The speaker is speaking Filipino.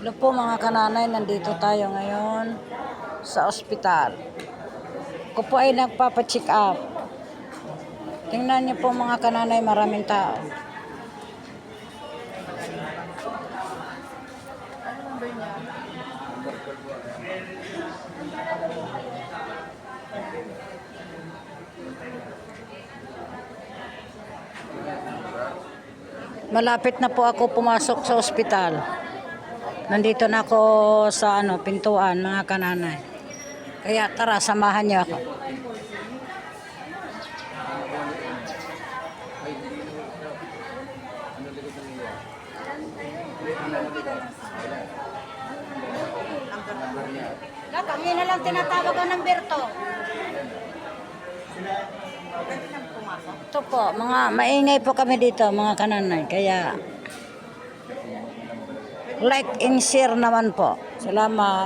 Hello po mga kananay, nandito tayo ngayon sa ospital. Ako po ay nagpapacheck up. Tingnan niyo po mga kananay, maraming tao. Malapit na po ako pumasok sa ospital. Nandito na ako sa pintuan mga kananay. Kaya tara, samahan niyo ako. Kanina lang tinatawag ang number to. Ito po, mga maingay po kami dito mga kananay. Kaya like and share naman po. Salamat.